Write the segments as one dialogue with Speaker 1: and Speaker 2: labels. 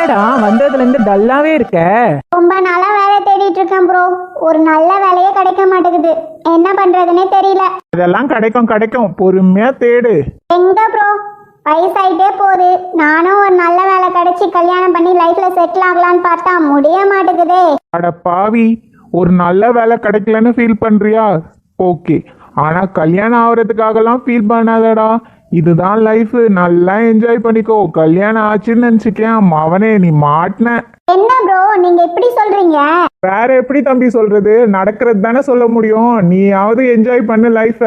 Speaker 1: என்னடா வந்ததுல இருந்து டல்லாவே இருக்க?
Speaker 2: ரொம்ப நாளா வேலை தேடிட்டு இருக்கேன் ப்ரோ. ஒரு நல்ல வேலையே கிடைக்க மாட்டேங்குது. என்ன பண்றதுன்னே தெரியல.
Speaker 1: அதெல்லாம் கிடைக்கும் பொறுமையா தேடு.
Speaker 2: எங்க ப்ரோ, வயசாயிட்டே போகுது. நானும் ஒரு நல்ல வேலை கிடைச்சி கல்யாணம் பண்ணி லைஃப்ல செட்டில் ஆகலான்னு பார்த்தா முடிய மாட்டேங்குதே.
Speaker 1: அட பாவி, ஒரு நல்ல வேலை கிடைக்கலன்னு ஃபீல் பண்றியா? ஓகே, ஆனா கல்யாணம் ஆகுறதுக்காகலாம் ஃபீல் பண்ணாதடா. இதுதான் லைஃப், நல்லா என்ஜாய் பண்ணிக்கோ. கல்யாணம் ஆச்சுன்னு நினைச்சுக்கேன் அவனே நீ மாட்டின.
Speaker 2: என்ன ப்ரோ நீங்க எப்படி சொல்றீங்க?
Speaker 1: வேற எப்படி தம்பி சொல்றது? நடக்கிறது தானே சொல்ல முடியும். நீயாவது என்ஜாய் பண்ணு லைஃப.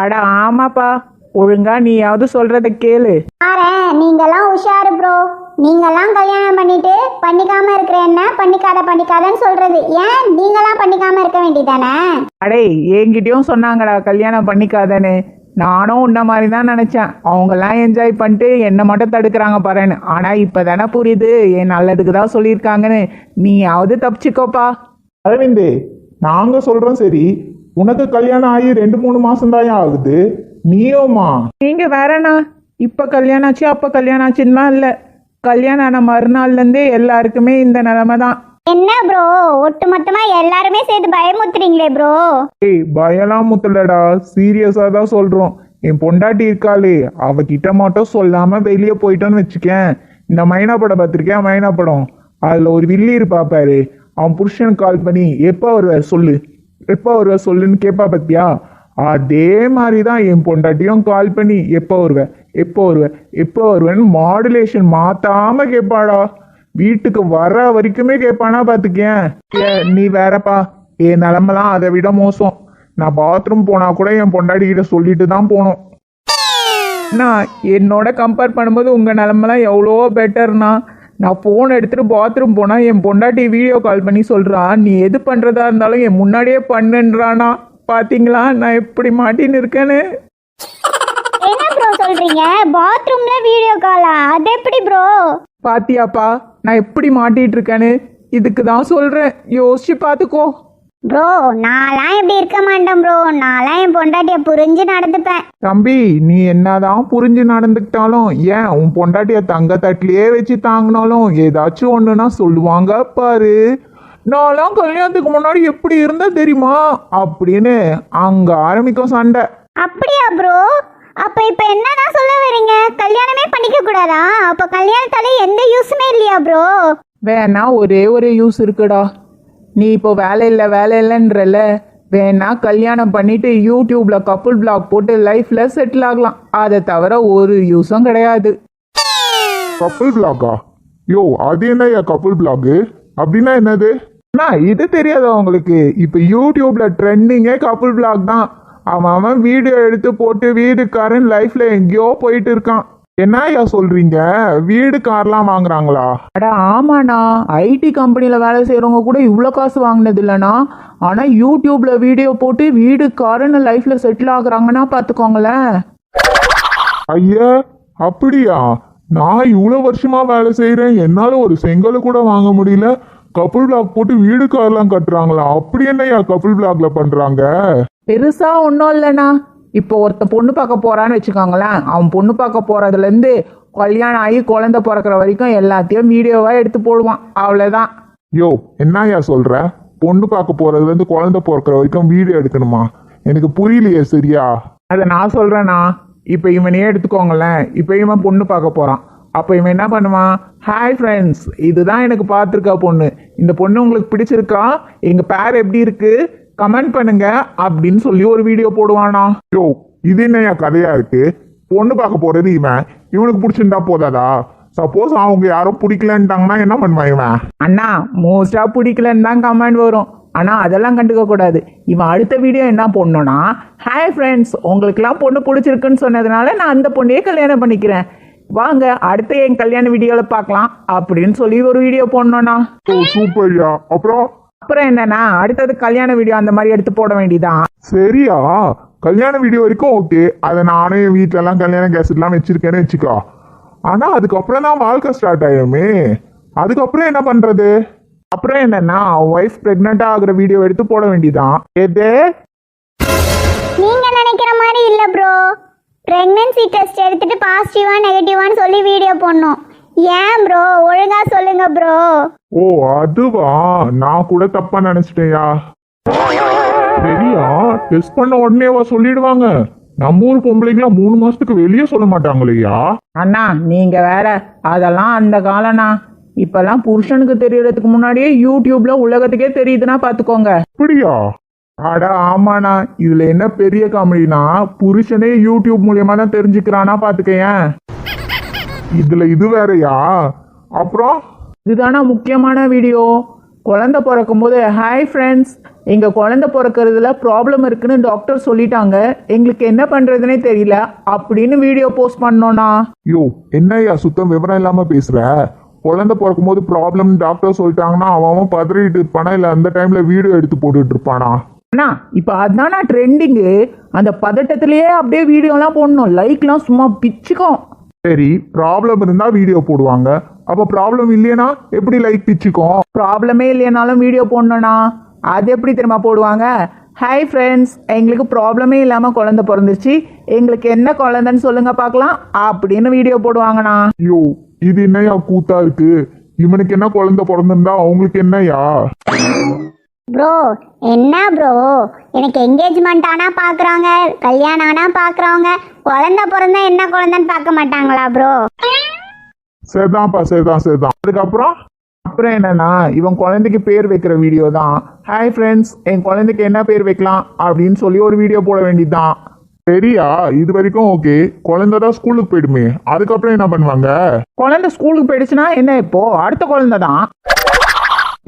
Speaker 1: அட ஆமாப்பா, ஒழுங்கா நீயாவது சொல்றத கேளு.
Speaker 2: நீங்கெல்லாம் உஷாரு ப்ரோ. நீங்கெல்லாம் கல்யாணம் பண்ணிட்டு பண்ணிக்காம இருக்கிற என்ன பண்ணிக்காதன்னு சொல்றது. ஏன் நீங்கெல்லாம் பண்ணிக்காம இருக்க வேண்டியதானே?
Speaker 1: அடே, என்கிட்டயும் சொன்னாங்கடா கல்யாணம் பண்ணிக்காதன்னு. நானும் உன்ன மாதிரி தான் நினைச்சேன். அவங்கெல்லாம் என்ஜாய் பண்ணிட்டு என்னை மட்டும் தடுக்கிறாங்க பாருன்னு. ஆனா இப்பதானே புரியுது என் நல்லதுக்கு தான் சொல்லியிருக்காங்கன்னு. நீயாவது தப்பிச்சுக்கோப்பா. அரவிந்த், நாங்க சொல்றோம் சரி, உனக்கு கல்யாணம் ஆகி 2-3 மாசம் தான் ஆகுது. நீயோமா? நீங்க வேறண்ணா, இப்ப கல்யாணம் ஆச்சு அப்ப கல்யாணம் ஆச்சுன்னா இல்ல, கல்யாணம் ஆன மறுநாள்ல இருந்தே எல்லாருக்குமே இந்த நிலைமை தான்.
Speaker 2: என்ன ப்ரோ, ஒட்டு மொத்தமா எல்லாருமே சேர்த்து பயமுத்துறீங்களே ப்ரோ?
Speaker 1: ஏய், பயலாம் முத்தலடா, சீரியஸா தான் சொல்றோம். என் பொண்டாட்டி இருக்காளே, அவகிட்ட மட்டும் சொல்லாம வெளியே போயிட்டோன்னு வச்சுக்கேன். இந்த மைனா படம் பார்த்திருக்கேன், மைனா படம். அதுல ஒரு வில்லி இருப்பா பாரு, அவன் புருஷனுக்கு கால் பண்ணி எப்ப வருவ சொல்லு, எப்ப வருவ சொல்லுன்னு கேட்பா பத்தியா? அதே மாதிரிதான் என் பொண்டாட்டியும் கால் பண்ணி எப்ப வருவேன்னு மாடுலேஷன் மாத்தாம கேட்பாடா. வீட்டுக்கு வர வரைக்குமே கேட்பானா பாத்துக்கேன். நீ வேறப்பா, என் நிலமெல்லாம் அதை விட மோசம். நான் பாத்ரூம் போனா கூட என் பொண்டாட்டி கிட்ட சொல்லிட்டு தான் போனோம். என்னோட கம்பேர் பண்ணும்போது உங்க நிலமெல்லாம் எவ்வளோ பெட்டர்னா. நான் ஃபோன் எடுத்துட்டு பாத்ரூம் போனா என் பொண்டாட்டி வீடியோ கால் பண்ணி சொல்றான், நீ எது பண்றதா இருந்தாலும் என் முன்னாடியே பண்ணுன்றானா. பாத்தீங்களா நான் எப்படி மாட்டின்னு இருக்கேன்னு?
Speaker 2: என்ன ப்ரோ சொல்றீங்க? பாத்ரூம்ல வீடியோ காலா? அது எப்படி ப்ரோ?
Speaker 1: பாத்தியாப்பா நான் எப்படி மாட்டிட்டு இருக்கேன்னு? இதுக்கு தான் சொல்றேன், யோசிச்சு பாத்துக்கோ.
Speaker 2: ப்ரோ நான்லாம் எப்படி இருக்க மாட்டேன் ப்ரோ. நான்லாம் என் பொண்டாட்டிய புரிஞ்சு நடந்துப்பேன்.
Speaker 1: தம்பி, நீ என்னதான் புரிஞ்சு நடந்துக்கிட்டாலும், ஏன் உன் பொண்டாட்டிய தங்க தட்டிலேயே வச்சு தாங்கினாலும் ஏதாச்சும் ஒண்ணுன்னா சொல்லுவாங்க பாரு, நான்லாம் கல்யாணத்துக்கு முன்னாடி எப்படி இருந்தா தெரியுமா அப்படின்னு அங்க ஆரம்பிக்கும் சண்டை.
Speaker 2: அப்படியா ப்ரோ? அப்ப இப்ப என்னதான் சொல்ல வரீங்க? கல்யாணமே பண்ணிக்க கூடாதா? அப்ப கல்யாணத்தால எந்த யூஸுமே இல்லையா ப்ரோ?
Speaker 1: வேணா ஒரே ஒரு யூஸ் இருக்குடா. நீ இப்போ வேலை இல்லைன்றல, வேணா கல்யாணம் பண்ணிட்டு யூடியூப்ல கப்புள் பிளாக் போட்டு லைஃப்ல செட்டில் ஆகலாம். அதை தவிர ஒரு யூஸும் கிடையாது.
Speaker 3: கப்புள் பிளாகா? யோ, அது என்ன கப்புள் பிளாக்? அப்படின்னா என்னது?
Speaker 1: இது தெரியாதா உங்களுக்கு? இப்ப யூடியூப்ல ட்ரெண்டிங்கே கப்புள் பிளாக் தான். அவன் வீடியோ எடுத்து போட்டு வீடுக்காரன் லைஃப்ல எங்கேயோ போயிட்டு இருக்கான்.
Speaker 3: என்ன சொல்றீங்க? வீடு கார்லாம் வாங்குறாங்களா?
Speaker 1: அட ஆமாண்ணா, ஐடி கம்பெனில வேலை செய்யறவங்க கூட இவ்வளோ காசு வாங்கினது இல்லைண்ணா. ஆனா யூடியூப்ல வீடியோ போட்டு வீடுக்காரன் லைஃப்ல செட்டில் ஆகுறாங்கன்னா பாத்துக்கோங்களேன்.
Speaker 3: ஐயா, அப்படியா? நான் இவ்வளவு வருஷமா வேலை செய்யறேன், என்னால ஒரு செங்கலை கூட வாங்க முடியல. கப்புள் பிளாக் போட்டு வீடு கார்லாம் கட்டுறாங்களா? அப்படி என்னையா கப்புள் பிளாக்ல பண்றாங்க?
Speaker 1: பெருசா ஒன்றும் இல்லைண்ணா. இப்போ ஒருத்த பொண்ணு பார்க்க போறான்னு வச்சுக்கோங்களேன். அவன் பொண்ணு பார்க்க போறதுல இருந்து கல்யாணம் ஆகி குழந்தை பிறக்கிற வரைக்கும் எல்லாத்தையும் வீடியோவா எடுத்து போடுவான். அவ்வளவுதான்.
Speaker 3: யோ, என்னையா சொல்ற? பொண்ணு பார்க்க போறதுல இருந்து குழந்தை பிறக்கிற வரைக்கும் வீடியோ எடுக்கணுமா? எனக்கு புரியலையே சரியா.
Speaker 1: அதை நான் சொல்றேண்ணா. இப்போ இவனையே எடுத்துக்கோங்களேன். இப்போ இவன் பொண்ணு பார்க்க போறான். அப்போ இவன் என்ன பண்ணுவான்? ஹாய் ஃப்ரெண்ட்ஸ், இதுதான் எனக்கு பார்த்துருக்கா பொண்ணு. இந்த பொண்ணு உங்களுக்கு பிடிச்சிருக்கா? எங்க பேர் எப்படி இருக்கு? கமெண்ட் பண்ணுங்க அப்படின்னு சொல்லி ஒரு வீடியோ போடுவானா.
Speaker 3: யோ, இது என்னையா கதையா இருக்கு? பொண்ணு பார்க்க போறது இவனுக்கு பிடிச்சிருந்தா போதாதா? சப்போஸ் அவங்க யாரும் பிடிக்கலன்ட்டாங்கன்னா என்ன பண்ணுவான் இவன்?
Speaker 1: அண்ணா, மோஸ்டா பிடிக்கலன்னு தான் கமெண்ட் வரும். ஆனா அதெல்லாம் கண்டுக்க கூடாது. இவன் அடுத்த வீடியோ என்ன போடணும்னா, ஹாய் ஃப்ரெண்ட்ஸ், உங்களுக்குலாம் பொண்ணு பிடிச்சிருக்குன்னு சொன்னதுனால நான் அந்த பொண்ணையே கல்யாணம் பண்ணிக்கிறேன், வாங்க அடுத்த என் கல்யாண வீடியோல பார்க்கலாம் அப்படின்னு சொல்லி ஒரு வீடியோ போடணும்னா.
Speaker 3: சூப்பர்யா.
Speaker 1: அப்புறம் என்னன்னா, அடுத்தது கல்யாண வீடியோ அந்த மாதிரி எடுத்து போட வேண்டியதான்.
Speaker 3: சரியா, கல்யாண வீடியோ வரைக்கும் ஓகே. அதை நானே என் வீட்டுல எல்லாம் கல்யாண கேசட்லாம் வச்சிருக்கேன்னு வச்சுக்கோ. ஆனா அதுக்கப்புறம் தான் வாழ்க்கை ஸ்டார்ட் ஆயிருமே. அதுக்கப்புறம் என்ன பண்றது?
Speaker 1: அப்புறம் என்னன்னா, ஒய்ஃப் பிரெக்னெண்டா ஆகுற வீடியோ எடுத்து போட வேண்டியதான். எது
Speaker 2: நீங்க நினைக்கிற மாதிரி இல்ல ப்ரோ. பிரெக்னன்சி டெஸ்ட் எடுத்துட்டு பாசிட்டிவா நெகட்டிவான்னு சொல்லி வீடியோ போடணும். ஏன் ப்ரோ ஒழுங்கா சொல்லுங்க ப்ரோ.
Speaker 3: ஓ அதுவா, நான் கூட தப்பா நினைச்சிட்டேயா. சரியா, டெஸ்ட் பண்ண உடனேவா சொல்லிடுவாங்க? நம்ம ஊர் பொம்பளைங்களாம் 3 மாசத்துக்கு வெளியே சொல்ல மாட்டாங்களையா?
Speaker 1: அண்ணா நீங்க வேற, அதெல்லாம் அந்த காலண்ணா. இப்பெல்லாம் புருஷனுக்கு தெரியறதுக்கு முன்னாடியே யூடியூப்ல உலகத்துக்கே தெரியுதுன்னா பாத்துக்கோங்க.
Speaker 3: அப்படியா? அட ஆமாண்ணா, இதுல என்ன பெரிய காமெடினா, புருஷனே யூடியூப் மூலியமா தான் தெரிஞ்சுக்கிறானா பாத்துக்கேன். இதுல இது வேறயா? அப்புறம்
Speaker 1: இதுதானா முக்கியமான வீடியோ. குழந்தை பிறக்கும் போது ஹாய் ஃப்ரெண்ட்ஸ், எங்க குழந்தை பிறக்கிறதுல ப்ராப்ளம் இருக்குன்னு டாக்டர் சொல்லிட்டாங்க, எங்களுக்கு என்ன பண்றதுனே தெரியல அப்படின்னு வீடியோ போஸ்ட் பண்ணோண்ணா.
Speaker 3: யோ என்னய்யா சுத்தம் விவரம் இல்லாம பேசுற? குழந்தை பிறக்கும் போது ப்ராப்ளம் டாக்டர் சொல்லிட்டாங்கன்னா அவன் பதறிட்டு இருப்பானா, இல்ல அந்த டைம்ல வீடியோ எடுத்து போட்டுட்டு இருப்பானா?
Speaker 1: அண்ணா இப்போ அதானா ட்ரெண்டிங்கு. அந்த பதட்டத்திலேயே அப்படியே வீடியோலாம் போடணும், லைக்லாம் சும்மா பிச்சுக்கும்.
Speaker 3: சரி, ப்ராப்ளம் இருந்தா வீடியோ போடுவாங்க, அப்ப ப்ராப்ளம் இல்லையனா எப்படி லைக் பிச்சுக்கும்?
Speaker 1: ப்ராப்ளமே இல்லைனாலும் வீடியோ போடணும்ண்ணா. அது எப்படி தெரியுமா போடுவாங்க? ஹாய் ஃப்ரெண்ட்ஸ், எங்களுக்கு ப்ராப்ளமே இல்லாமல் குழந்தை பிறந்துருச்சு, எங்களுக்கு என்ன குழந்தைன்னு சொல்லுங்க பார்க்கலாம் அப்படின்னு வீடியோ போடுவாங்கண்ணா.
Speaker 3: ஐயோ இது என்னய்யா கூத்தா இருக்கு? இவனுக்கு என்ன குழந்தை பிறந்திருந்தா அவங்களுக்கு என்னய்யா?
Speaker 2: ப்ரோ என்ன ப்ரோ, எனக்கு என்கேஜ்மெண்ட் ஆனா பாக்குறாங்க, கல்யாணம் ஆனா பாக்குறவங்க, குழந்தை பிறந்தா என்ன குழந்தைன்னு பார்க்க மாட்டாங்களா ப்ரோ?
Speaker 3: சரிதான்ப்பா, சரிதான். அதுக்கப்புறம்
Speaker 1: அப்புறம் என்னன்னா, இவன் குழந்தைக்கு பேர் வைக்கிற வீடியோ தான். ஹாய் ஃப்ரெண்ட்ஸ், என் குழந்தைக்கு என்ன பேர் வைக்கலாம் அப்படின்னு சொல்லி ஒரு வீடியோ போட வேண்டியதுதான்.
Speaker 3: சரியா, இது வரைக்கும் ஓகே. குழந்தை தான் ஸ்கூலுக்கு போயிடுமே, அதுக்கப்புறம் என்ன பண்ணுவாங்க?
Speaker 1: குழந்தை ஸ்கூலுக்கு போயிடுச்சுன்னா என்ன, இப்போ அடுத்த குழந்தை தான்.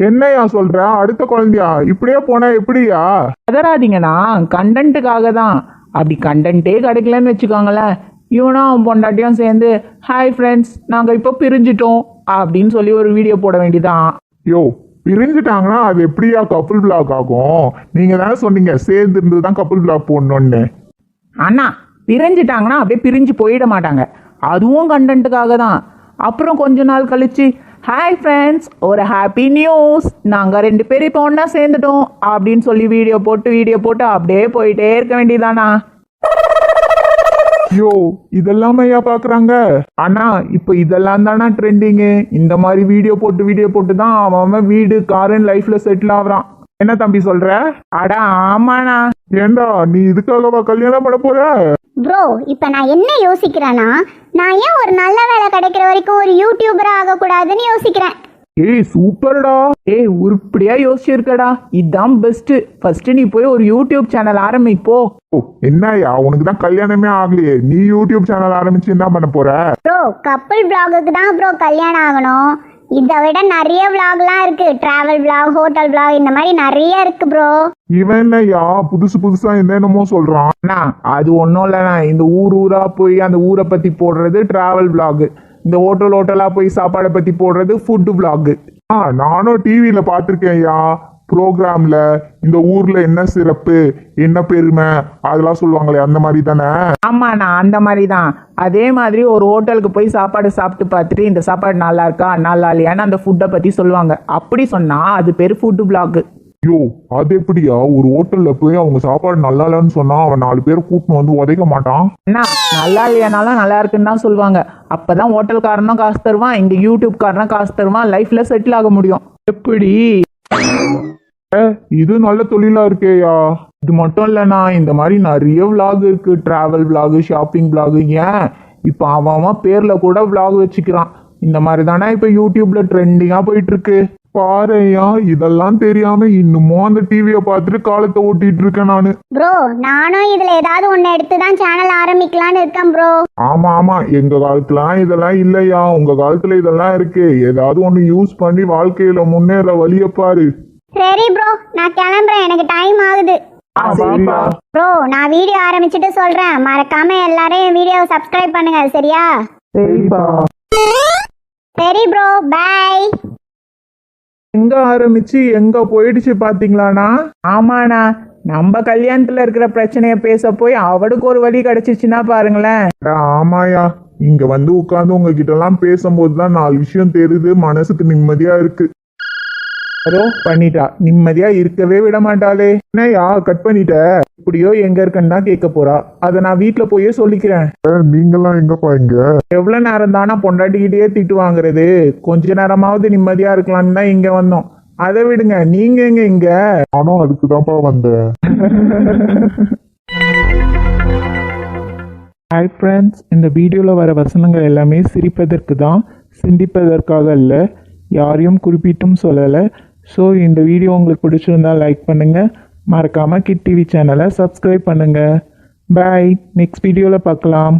Speaker 3: என்னய்யா சொல்ற? அடுத்த குழந்தையா? இப்படியே போனா எப்படியா?
Speaker 1: பதறாதீங்கண்ணா, கண்டென்ட்டுக்காக தான். அப்படி கண்டென்ட்டே கிடைக்கலன்னு வச்சுக்கோங்களேன், இவனும் அவன் பொண்டாட்டியும் சேர்ந்து ஹாய் ஃப்ரெண்ட்ஸ் நாங்கள் இப்போ பிரிஞ்சிட்டோம் அப்படின்னு சொல்லி ஒரு வீடியோ போட வேண்டியதான்.
Speaker 3: யோ பிரிஞ்சுட்டாங்கன்னா அது எப்படியா கப்புள் பிளாக் ஆகும்? நீங்க தானே சொன்னீங்க சேர்ந்து இருந்து தான் கப்புள் பிளாக் போடணும்னு.
Speaker 1: அண்ணா பிரிஞ்சிட்டாங்கன்னா அப்படியே பிரிஞ்சு போயிட மாட்டாங்க, அதுவும் கண்டென்ட்டுக்காக தான். அப்புறம் கொஞ்ச நாள் கழிச்சு ஹாய் ஃப்ரெண்ட்ஸ் ஒரு ஹாப்பி நியூஸ், நாங்கள் 2 பேரும் இப்போ ஒன்றா சேர்ந்துட்டோம் அப்படின்னு சொல்லி வீடியோ போட்டு அப்படியே போயிட்டே இருக்க வேண்டியதானா.
Speaker 3: யோ இதெல்லாம் ஐயா பாக்குறாங்க.
Speaker 1: ஆனா இப்போ இதெல்லாம் தானா ட்ரெண்டிங்கு. இந்த மாதிரி வீடியோ போட்டு தான் அவன் வீடு காரன் லைஃப்ல செட்டில் ஆகுறான். என்ன தம்பி சொல்ற? அட ஆமாண்ணா.
Speaker 3: ஏண்டா நீ இதுக்காகவா கல்யாணம் பண்ண போற?
Speaker 2: ப்ரோ இப்போ நான் என்ன யோசிக்கிறேன்னா, நான் ஏன் ஒரு நல்ல வேலை கிடைக்கிற வரைக்கும் ஒரு யூடியூபரா ஆகக்கூடாதுன்னு யோசிக்கிறேன்.
Speaker 1: ஏய் சூப்பர்டா, ஏய் உருப்படியா யோசிச்சிருக்கடா, இதுதான் பெஸ்ட். ஃபர்ஸ்ட் நீ போய் ஒரு யூடியூப் சேனல் ஆரம்பிப்போ.
Speaker 3: ஓ என்னய்யா, உனக்கு தான் கல்யாணமே ஆகலையே, நீ யூடியூப் சேனல் ஆரம்பிச்சு என்ன பண்ண போற?
Speaker 2: ப்ரோ கப்புள் vlogக்கு தான் ப்ரோ கல்யாணம் ஆகணும். இதை விட நிறைய vlogலாம் இருக்கு, டிராவல் vlog, ஹோட்டல் vlog, இந்த மாதிரி நிறைய இருக்கு ப்ரோ.
Speaker 3: இவன் என்னய்யா புதுசா என்னென்னமோ சொல்றான்?
Speaker 1: அண்ணா அது ஒன்றும் இல்லைண்ணா, இந்த ஊரா போய் அந்த ஊரை பற்றி போடுறது டிராவல் vlog, இந்த ஹோட்டலா போய் சாப்பாடை பற்றி போடுறது ஃபுட்டு vlog.
Speaker 3: நானும் டிவியில பாத்திருக்கேன்யா, ப்ரோக்ராம்ல இந்த ஊர்ல என்ன சிறப்பு என்ன பெருமை அதெல்லாம் சொல்லுவாங்களே, அந்த மாதிரி தானே?
Speaker 1: ஆமாண்ணா அந்த மாதிரி தான். அதே மாதிரி ஒரு ஹோட்டலுக்கு போய் சாப்பாடு சாப்பிட்டு பார்த்துட்டு இந்த சாப்பாடு நல்லா இருக்கா நல்லா இல்லையான்னு அந்த ஃபுட்டை பற்றி சொல்லுவாங்க. அப்படி சொன்னால் அது பேர் ஃபுட்டு vlog.
Speaker 3: யோ அது எப்படியா? ஒரு ஹோட்டல்ல போய் அவங்க சாப்பாடு நல்லா இல்லைன்னு சொன்னா அவன் 4 பேரை கூட்டின்னு வந்து உதைக்க மாட்டான்?
Speaker 1: அண்ணா நல்லா இல்லையானாலும் நல்லா இருக்குன்னு தான் சொல்லுவாங்க. அப்பதான் ஹோட்டல்காரனும் காசு தருவான், இங்க யூடியூப்காரனும் காசு தருவான், லைஃப்ல செட்டில் ஆக முடியும். எப்படி?
Speaker 3: இது நல்ல தொழிலா இருக்கேயா.
Speaker 1: இது மட்டும் இல்லைண்ணா, இந்த மாதிரி நிறைய vlog இருக்கு, டிராவல் vlog, ஷாப்பிங் vlog. ஏன் இப்போ அவன் பேர்ல கூட vlog வச்சுக்கிறான். இந்த மாதிரி தானே இப்போ யூடியூப்ல ட்ரெண்டிங்கா போயிட்டு இருக்கு.
Speaker 3: பாருயா, இதெல்லாம் தெரியாம இன்னமும் அந்த டிவியை பார்த்துட்டு காலத்தை ஓட்டிட்டு இருக்கேன் நானு.
Speaker 2: ப்ரோ நானும் இதுல ஏதாவது ஒன்னு எடுத்து தான் சேனல் ஆரம்பிக்கலான்னு இருக்கேன் ப்ரோ.
Speaker 3: ஆமா எங்க காலத்துலாம் இதெல்லாம் இல்லையா, உங்க காலத்துல இதெல்லாம் இருக்கு. ஏதாவது ஒண்ணு யூஸ் பண்ணி வாழ்க்கையில முன்னேற வழிய பாரு.
Speaker 2: சரி ப்ரோ நான் கிளம்புறேன், எனக்கு டைம் ஆகுது.
Speaker 1: சரிப்பா.
Speaker 2: ப்ரோ நான் வீடியோ ஆரம்பிச்சுட்டு சொல்றேன், மறக்காம எல்லாரும் என் வீடியோவை சப்ஸ்கிரைப் பண்ணுங்க சரியா?
Speaker 1: சரிப்பா.
Speaker 2: சரி ப்ரோ பை.
Speaker 1: எங்க ஆரம்பிச்சு எங்க போயிடுச்சு பாத்தீங்களாண்ணா? ஆமாண்ணா, நம்ம கல்யாணத்துல இருக்கிற பிரச்சனைய பேச போய் அவளுக்கு ஒரு வழி கிடைச்சிச்சுன்னா பாருங்களேன்.
Speaker 3: ஆமாயா, இங்க வந்து உட்கார்ந்து உங்ககிட்ட எல்லாம் பேசும்போதுதான் 4 விஷயம் தெரியுது, மனசுக்கு நிம்மதியா இருக்கு.
Speaker 1: பண்ணிட்டா, நிம்மதியா இருக்கவே விட மாட்டாளே. என்னையா கட் பண்ணிட்ட? இப்படியோ எங்க இருக்குன்னு தான் கேட்க போறா. அதை நான் வீட்டில் போயே சொல்லிக்கிறேன்.
Speaker 3: நீங்களாம் எங்கப்பா இங்க?
Speaker 1: எவ்வளோ நேரம் தானே பொண்டாட்டிக்கிட்டே திட்டு வாங்குறது, கொஞ்ச நேரமாவது நிம்மதியா இருக்கலாம்னு தான் இங்க வந்தோம். அதை விடுங்க, நீங்க எங்க இங்க?
Speaker 3: நானும் அதுக்கு தான்ப்பா வந்தேன்.
Speaker 1: ஹாய் ஃப்ரெண்ட்ஸ், இந்த வீடியோவில் வர வசனங்கள் எல்லாமே சிரிப்பதற்கு தான், சிந்திப்பதற்காக இல்லை, யாரையும் குறிப்பிட்டும் சொல்லலை. ஸோ இந்த வீடியோ உங்களுக்கு பிடிச்சிருந்தா லைக் பண்ணுங்கள், மறக்காமல் கிட் டிவி சேனலை சப்ஸ்கிரைப் பண்ணுங்கள். பாய், நெக்ஸ்ட் வீடியோவில் பார்க்கலாம்.